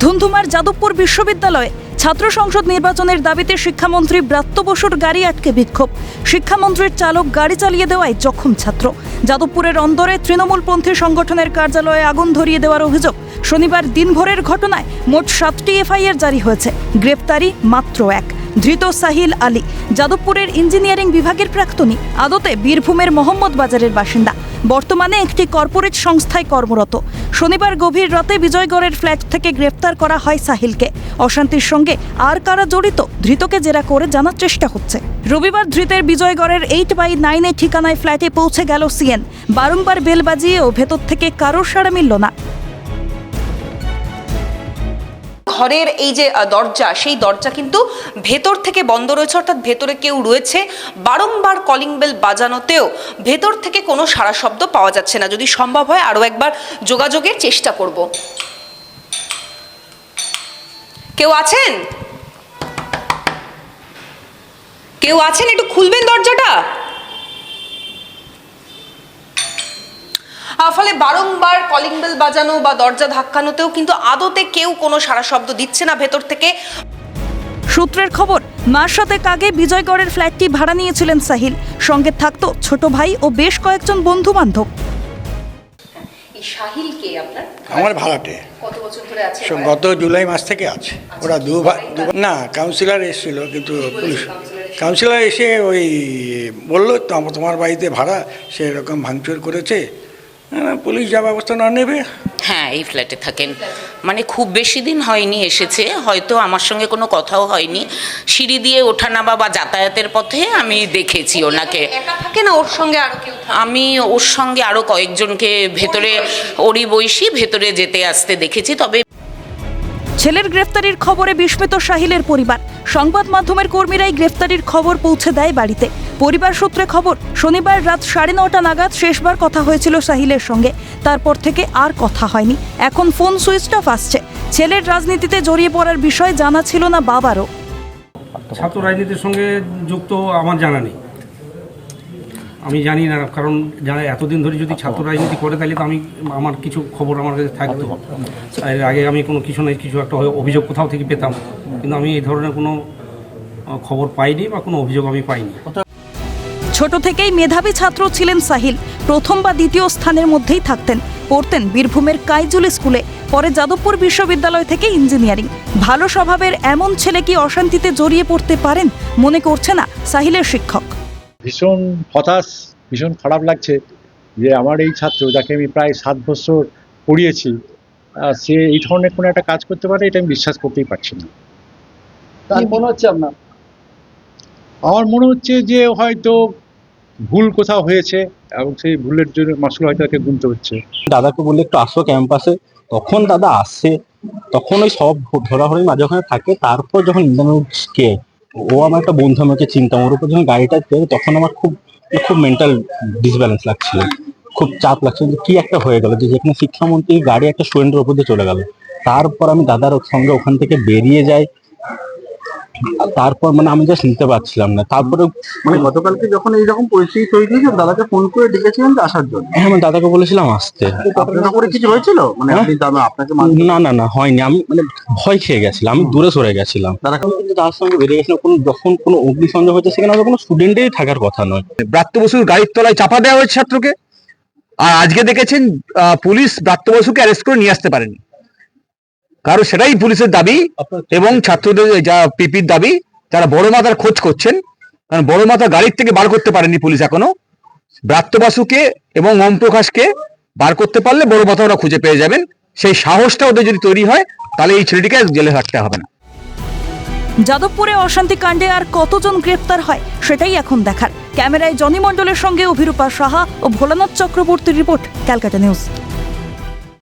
ধুন্ধুমার যাদবপুর বিশ্ববিদ্যালয়ে ছাত্র সংসদ নির্বাচনের দাবিতে শিক্ষামন্ত্রী ব্রাত্য বসুর গাড়ি আটকে বিক্ষোভ। শিক্ষামন্ত্রীর চালক গাড়ি চালিয়ে দেওয়ায় জখম ছাত্র। যাদবপুরের অন্দরে তৃণমূলপন্থী সংগঠনের কার্যালয়ে আগুন ধরিয়ে দেওয়ার অভিযোগ। শনিবার দিনভরের ঘটনায় মোট 7টি এফআইআর জারি হয়েছে, গ্রেপ্তারি মাত্র 1। ধৃত সাহিল আলী যাদবপুরের ইঞ্জিনিয়ারিং বিভাগের প্রাক্তনী, আদতে বীরভূমের মোহাম্মদ বাজারের বাসিন্দা, বর্তমানে একটি কর্পোরেট সংস্থায় কর্মরত। শনিবার গভীর রাতে বিজয়গড়ের ফ্ল্যাট থেকে গ্রেপ্তার করা হয় সাহিলকে। অশান্তির সঙ্গে আর কারা জড়িত, ধৃতকে জেরা করে জানার চেষ্টা হচ্ছে। রবিবার ধৃতের বিজয়গড়ের 8/9 ঠিকানায় ফ্ল্যাটে পৌঁছে গেল সিএন। বারংবার বেল বাজিয়েও ভেতর থেকে কারোর সাড়া মিলল না। ঘরের এই যে দরজা, সেই দরজা কিন্তু ভেতর থেকে বন্ধ রয়েছে, অর্থাৎ ভেতরে কেউ রয়েছে। বারংবার কলিং বেল বাজানোতেও ভেতর থেকে কোনো সাড়া শব্দ পাওয়া যাচ্ছে না। যদি সম্ভব হয় আরও একবার যোগাযোগের চেষ্টা করব। কেউ আছেন? কেউ আছেন? একটু খুলবেন দরজাটা। ফলে বারংবার কলিং বেল বাজানো বা দরজা ধাক্কানোতেও কিন্তু আদতে কেউ কোনো সাড়া শব্দ দিচ্ছে না ভেতর থেকে। সূত্রের খবর, মাস সাতেক আগে বিজয়গড়ের ফ্ল্যাটটি ভাড়া নিয়েছিলেন সাহিল। সঙ্গে থাকতো ছোট ভাই ও বেশ কয়েকজন বন্ধু বান্ধব। এই সাহিল কে আপনার? আমার ভাড়াটে। কত বছর ধরে আছে? গত জুলাই মাস থেকে আছে। ওরা না কাউন্সিলর এসেছিল, কিন্তু পুলিশ কাউন্সিলর এসে ওই বললো তোমার বাড়িতে ভাড়া সেরকম ভাঙচুর করেছে, পুলিশ যা ব্যবস্থা না নেবে। হ্যাঁ, এই ফ্ল্যাটে থাকেন, মানে খুব বেশি দিন হয়নি এসেছে, হয়তো আমার সঙ্গে কোনো কথাও হয়নি। সিঁড়ি দিয়ে ওঠা নামা বা যাতায়াতের পথে আমি দেখেছি ওনাকে। একা থাকে না ওর সঙ্গে আরো কেউ? আমি ওর সঙ্গে আরও কয়েকজনকে ভেতরে, ওরই বয়সী, ভেতরে যেতে আসতে দেখেছি। তবে ছেলের গ্রেফতারির খবরে বিস্মিত সাহিলের পরিবার। সংবাদ মাধ্যমের কর্মীরাই গ্রেফতারির খবর পৌঁছে দেয় বাড়িতে। পরিবার সূত্রে খবর, শনিবার রাত 9:30 নাগাদ শেষবার কথা হয়েছিল সাহিলের সঙ্গে। তারপর থেকে আর কথা হয়নি। এখন ফোন সুইচ অফ আসছে। ছেলের রাজনীতিতে জড়িয়ে পড়ার বিষয় জানা ছিল না বাবারও। ছাত্র রাজনীতির সঙ্গে যুক্ত আমার জানা নেই, আমি জানি না। কারণ যারা এতদিন ধরে যদি ছাত্র রাজনীতি করে তাহলে তো আমার কিছু খবর আমার কাছে থাকতো। এর আগে আমি কোনো কিছু না কিছু একটা অভিযোগ কোথাও থেকে পেতাম, কিন্তু আমি এই ধরনের কোনো খবর পাইনি বা কোনো অভিযোগ আমি পাইনি। ছোট থেকেই মেধাবী ছাত্র ছিলেন সাহিল। প্রথম বা দ্বিতীয় স্থানের মধ্যেই থাকতেন। পড়তেন বীরভূমের কাইজুল স্কুলে, পরে যাদবপুর বিশ্ববিদ্যালয় থেকে ইঞ্জিনিয়ারিং। ভালো স্বভাবের এমন ছেলে কি অশান্তিতে জড়িয়ে পড়তে পারেন, মনে করছে না সাহিলের শিক্ষক। ভীষণ হতাশ, ভীষণ খারাপ লাগছে যে আমার এই ছাত্র, যাকে আমি প্রায় 7 বছর পড়িয়েছি, সে এই ধরনের কোনো একটা কাজ করতে পারে, এটা আমি বিশ্বাস করতেই পারছি না। মনে হচ্ছে আপনার? আমার মনে হচ্ছে যে হয়তো ভুল কোথাও হয়েছে এবং সেই ভুলের জন্য মাসুল হয়তো তাকে গুনতে হচ্ছে। দাদাকে বললে একটু আসো ক্যাম্পাসে, তখন দাদা আসছে। তখন ওই সব ধরাধরি মাঝে ওখানে থাকে। তারপর যখন কে ও আমার একটা বন্ধু, আমাকে চিন্তা, ওর উপর যখন গাড়িটা পেয়ে তখন আমার খুব মেন্টাল ডিসব্যালেন্স লাগছিল, খুব চাপ লাগছিল যে কি একটা হয়ে গেল, যে যেখানে শিক্ষামন্ত্রীর গাড়ি একটা স্টুডেন্টের উপর দিয়ে চলে গেল। তারপর আমি দাদার সঙ্গে ওখান থেকে বেরিয়ে যাই। তারপর মানে আমি জাস্ট নিতে পারছিলাম না। তারপরে মানে গতকালকে যখন এইরকম পরিস্থিতি তৈরি হয়েছিল, দাদাকে ফোন করে ডেকেছিলেন আসার জন্য? হ্যাঁ, আমি দাদাকে বলেছিলাম আসতে। আপনার করে কিছু হয়েছিল? মানে আপনাকে না হয়নি। আমি মানে ভয় খেয়ে গেছিলাম, আমি দূরে সরে গেছিলাম। দাদা কিন্তু তার সঙ্গে বেরিয়ে গেছিলাম। যখন কোনো অগ্নিসংযোগ হচ্ছে সেখানে কোনো স্টুডেন্টেরই থাকার কথা নয়। ব্রাত্য বসুর গাড়ির তলায় চাপা দেওয়া হয়েছে ছাত্রকে, আর আজকে দেখেছেন পুলিশ ব্রাত্য বসুকে অ্যারেস্ট করে নিয়ে আসতে পারেনি। কারণ সেটাই পুলিশের দাবি এবং ছাত্রদের যা পিপির দাবি, যারা বড় মাথার খোঁজ করছেন, কারণ বড় মাথা গাড়ির থেকে বার করতে পারেনি পুলিশ এখনো। ব্রাত্য বসুকে এবং ওম প্রকাশকে বার করতে পারলে বড় মাথা ওরা খুঁজে পেয়ে যাবেন। সেই সাহসটা ওদের যদি তৈরি হয়, তাহলে এই ছেলেটিকে জেলে থাকতে হবে না। যাদবপুরে অশান্তি কাণ্ডে আর কতজন গ্রেপ্তার হয় সেটাই এখন দেখার। ক্যামেরায় জনি মণ্ডলের সঙ্গে অভিরূপা সাহা ও ভোলানাথ চক্রবর্তীর রিপোর্ট, ক্যালকাটা নিউজ।